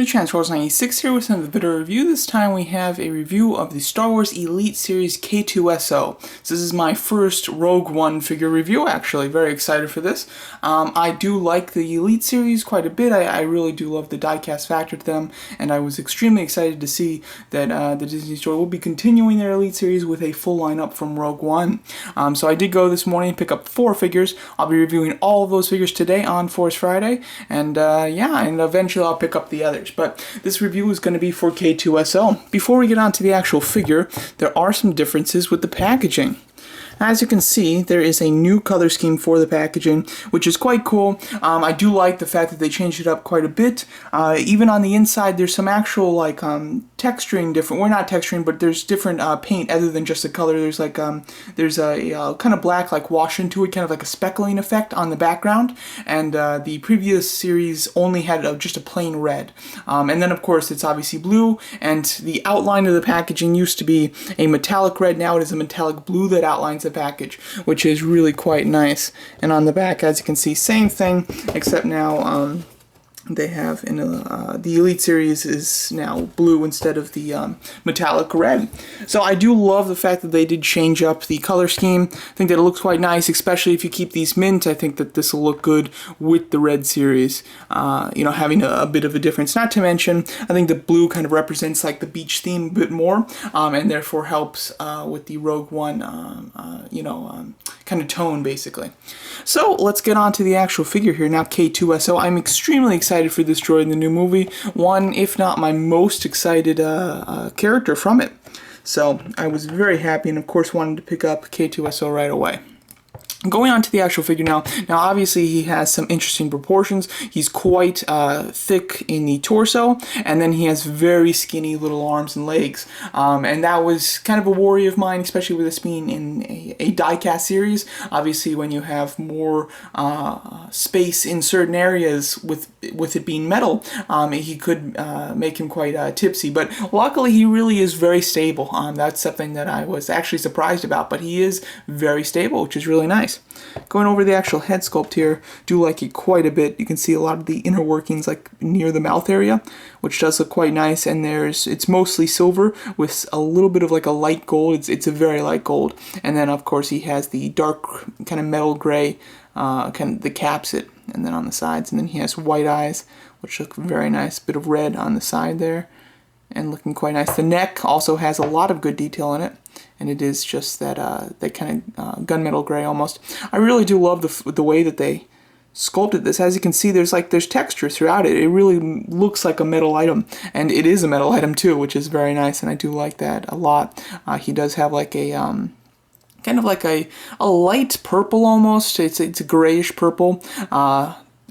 Transforce96 here with another video review. This time we have a review of the Star Wars Elite Series K-2SO. So this is my first Rogue One figure review, actually. Very excited for this. I do like the Elite Series quite a bit. I really do love the diecast factor to them, and I was extremely excited to see that the Disney Store will be continuing their Elite Series with a full lineup from Rogue One. So I did go this morning and pick up 4 figures. I'll be reviewing all of those figures today on Force Friday, and and eventually I'll pick up the others. But this review is going to be for K-2SO. Before we get on to the actual figure, there are some differences with the packaging. As you can see, there is a new color scheme for the packaging, which is quite cool. I do like the fact that they changed it up quite a bit. Even on the inside, there's some actual like texturing different. Well, not texturing, but there's different paint other than just the color. There's like there's a kind of black like wash into it, kind of like a speckling effect on the background. And the previous series only had just a plain red. And then of course it's obviously blue. And the outline of the packaging used to be a metallic red. Now it is a metallic blue that outlines the package, which is really quite nice. And on the back, as you can see, same thing, except now they have in the Elite Series is now blue instead of the metallic red. So I do love the fact that they did change up the color scheme. I think that it looks quite nice, especially if you keep these mint. I think that this will look good with the red series, having a bit of a difference. Not to mention, I think the blue kind of represents like the beach theme a bit more, and therefore helps with the Rogue One, kind of tone, basically. So let's get on to the actual figure here now, K-2SO. I'm extremely excited for this droid in the new movie. One, if not my most excited character from it. So I was very happy, and of course wanted to pick up K-2SO right away. Going on to the actual figure now. Now, obviously, he has some interesting proportions. He's quite thick in the torso, and then he has very skinny little arms and legs. And that was kind of a worry of mine, especially with this being in a diecast series. Obviously, when you have more space in certain areas with it being metal, he could make him quite tipsy. But luckily, he really is very stable. That's something that I was actually surprised about, but he is very stable, which is really nice. Going over the actual head sculpt here, do like it quite a bit. You can see a lot of the inner workings like near the mouth area, which does look quite nice. And it's mostly silver with a little bit of like a light gold. It's a very light gold. And then of course he has the dark kind of metal gray kind of that caps it, and then on the sides. And then he has white eyes, which look very nice. Bit of red on the side there, and looking quite nice. The neck also has a lot of good detail in it, and it is just that that kind of gunmetal gray almost. I really do love the way that they sculpted this. As you can see, there's texture throughout it. It really looks like a metal item, and it is a metal item too, which is very nice, and I do like that a lot. He does have like a kind of like a light purple almost. It's a grayish purple.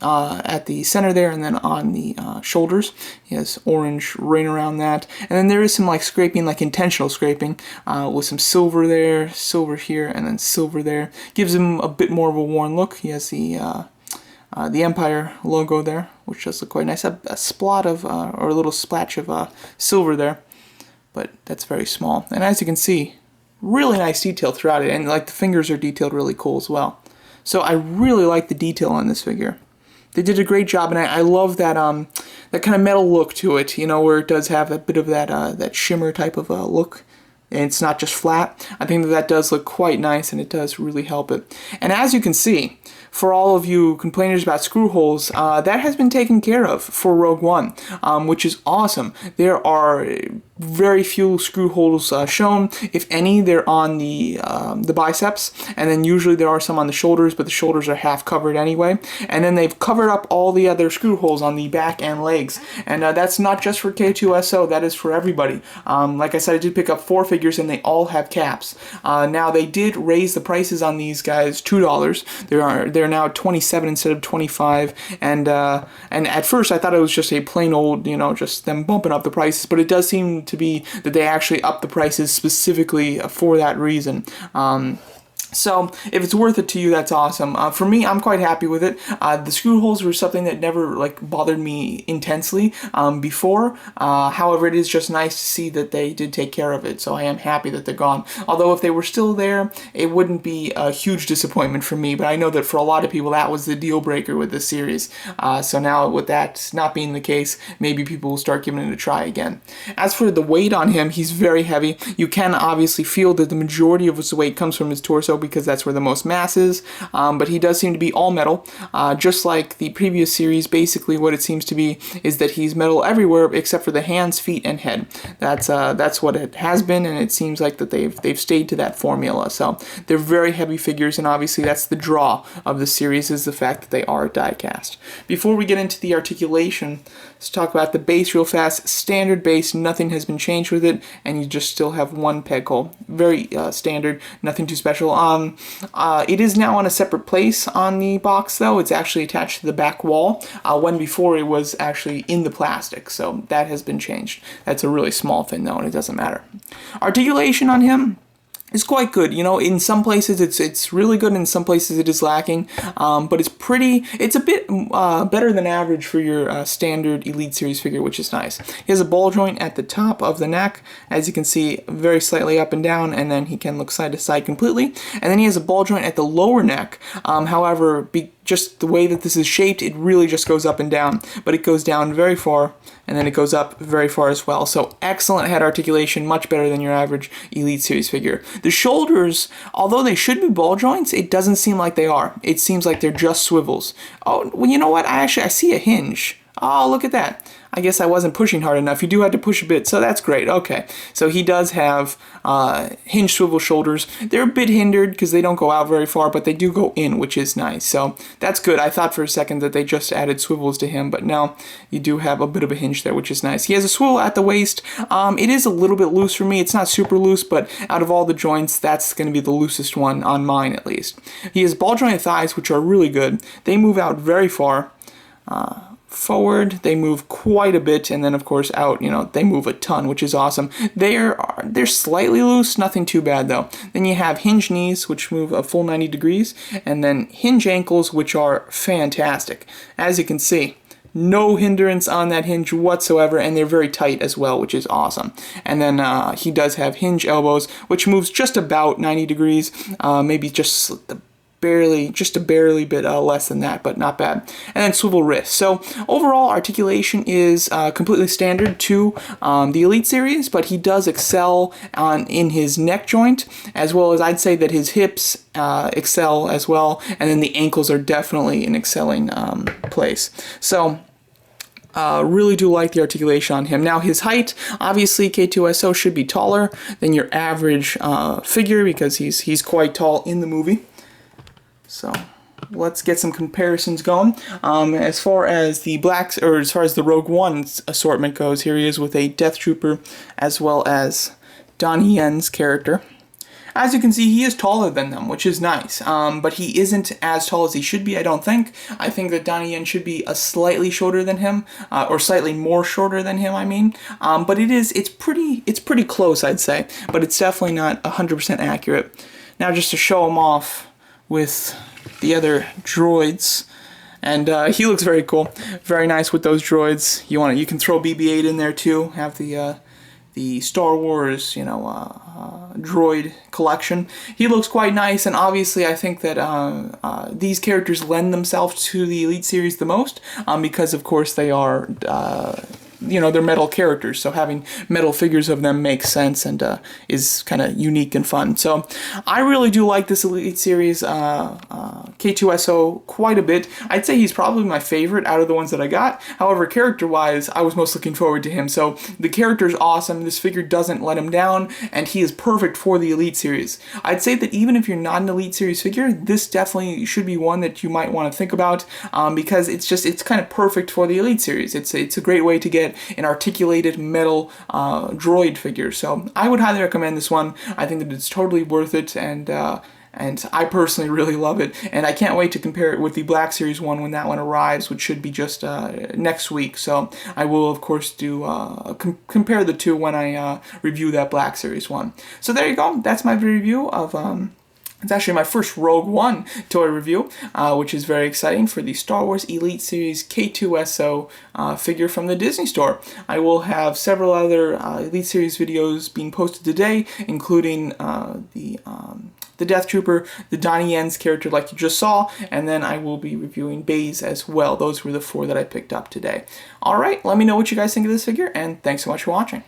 At the center there, and then on the shoulders he has orange right around that, and then there is some like scraping, like intentional scraping, with some silver there, silver here, and then silver there. Gives him a bit more of a worn look. He has the Empire logo there, which does look quite nice. A splot of or a little splash of silver there, but that's very small. And as you can see, really nice detail throughout it, and like the fingers are detailed really cool as well. So I really like the detail on this figure. They did a great job, and I love that that kind of metal look to it, where it does have a bit of that shimmer type of look, and it's not just flat. I think that does look quite nice, and it does really help it. And as you can see, for all of you complainers about screw holes, that has been taken care of for Rogue One, which is awesome. There are very few screw holes shown. If any, they're on the biceps, and then usually there are some on the shoulders, but the shoulders are half covered anyway. And then they've covered up all the other screw holes on the back and legs. And that's not just for K-2SO, that is for everybody. Like I said, I did pick up 4 figures, and they all have caps. Now they did raise the prices on these guys $2. They're now 27 instead of 25, and at first I thought it was just a plain old, just them bumping up the prices, but it does seem to be that they actually up the prices specifically for that reason. So if it's worth it to you, that's awesome. For me, I'm quite happy with it. The screw holes were something that never bothered me intensely before. However, it is just nice to see that they did take care of it. So I am happy that they're gone. Although if they were still there, it wouldn't be a huge disappointment for me. But I know that for a lot of people, that was the deal breaker with this series. So now with that not being the case, maybe people will start giving it a try again. As for the weight on him, he's very heavy. You can obviously feel that the majority of his weight comes from his torso, because that's where the most mass is, but he does seem to be all metal. Just like the previous series, basically what it seems to be is that he's metal everywhere except for the hands, feet, and head. That's what it has been, and it seems like that they've stayed to that formula. So they're very heavy figures, and obviously that's the draw of the series, is the fact that they are die cast. Before we get into the articulation, let's talk about the base real fast. Standard base, nothing has been changed with it, and you just still have one peg hole. Very standard, nothing too special. It is now on a separate place on the box, though. It's actually attached to the back wall, when before it was actually in the plastic, so that has been changed. That's a really small thing, though, and it doesn't matter. Articulation on him is quite good. You know, in some places it's really good, in some places it is lacking, but it's a bit better than average for your standard Elite Series figure, which is nice. He has a ball joint at the top of the neck, as you can see, very slightly up and down, and then he can look side to side completely, and then he has a ball joint at the lower neck. However, just the way that this is shaped, it really just goes up and down, but it goes down very far, and then it goes up very far as well. So excellent head articulation, much better than your average Elite Series figure. The shoulders, although they should be ball joints, it doesn't seem like they are. It seems like they're just swivels. Oh, well, you know what? I see a hinge. Oh, look at that. I guess I wasn't pushing hard enough. You do have to push a bit, so that's great. Okay, so he does have hinge swivel shoulders. They're a bit hindered because they don't go out very far, but they do go in, which is nice. So that's good. I thought for a second that they just added swivels to him, but no, you do have a bit of a hinge there, which is nice. He has a swivel at the waist. It is a little bit loose for me. It's not super loose, but out of all the joints, that's going to be the loosest one on mine, at least. He has ball jointed thighs, which are really good. They move out very far. Forward, they move quite a bit, and then of course out, they move a ton, which is awesome. They're slightly loose, nothing too bad though. Then you have hinge knees, which move a full 90 degrees, and then hinge ankles, which are fantastic. As you can see, no hindrance on that hinge whatsoever, and they're very tight as well, which is awesome. And then he does have hinge elbows, which moves just about 90 degrees, maybe just just a barely bit less than that, but not bad. And then swivel wrist. So overall, articulation is completely standard to the Elite Series, but he does excel in his neck joint, as well as I'd say that his hips excel as well, and then the ankles are definitely an excelling place. So really do like the articulation on him. Now his height, obviously K-2SO should be taller than your average figure, because he's quite tall in the movie. So let's get some comparisons going. As far as the Rogue One assortment goes, here he is with a Death Trooper as well as Donnie Yen's character. As you can see, he is taller than them, which is nice, but he isn't as tall as he should be, I don't think. I think that Donnie Yen should be slightly shorter than him, or slightly more shorter than him, I mean. But it's pretty close, I'd say, but it's definitely not 100% accurate. Now, just to show him off with the other droids, and he looks very cool, very nice with those droids. You can throw BB-8 in there too. Have the Star Wars droid collection. He looks quite nice, and obviously I think that these characters lend themselves to the Elite Series the most, because of course they are they're metal characters, so having metal figures of them makes sense and is kind of unique and fun. So I really do like this Elite Series K-2SO quite a bit. I'd say he's probably my favorite out of the ones that I got. However, character-wise, I was most looking forward to him. So the character's awesome, this figure doesn't let him down, and he is perfect for the Elite Series. I'd say that even if you're not an Elite Series figure, this definitely should be one that you might want to think about, because it's kind of perfect for the Elite Series. It's a great way to get an articulated metal droid figure. So I would highly recommend this one. I think that it's totally worth it, and I personally really love it, and I can't wait to compare it with the Black Series one when that one arrives, which should be just next week. So I will, of course, do compare the two when I review that Black Series one. So there you go. That's my review of It's actually my first Rogue One toy review, which is very exciting for the Star Wars Elite Series K-2SO figure from the Disney Store. I will have several other Elite Series videos being posted today, including the Death Trooper, the Donnie Yen's character like you just saw, and then I will be reviewing Baze as well. Those were the 4 that I picked up today. Alright, let me know what you guys think of this figure, and thanks so much for watching.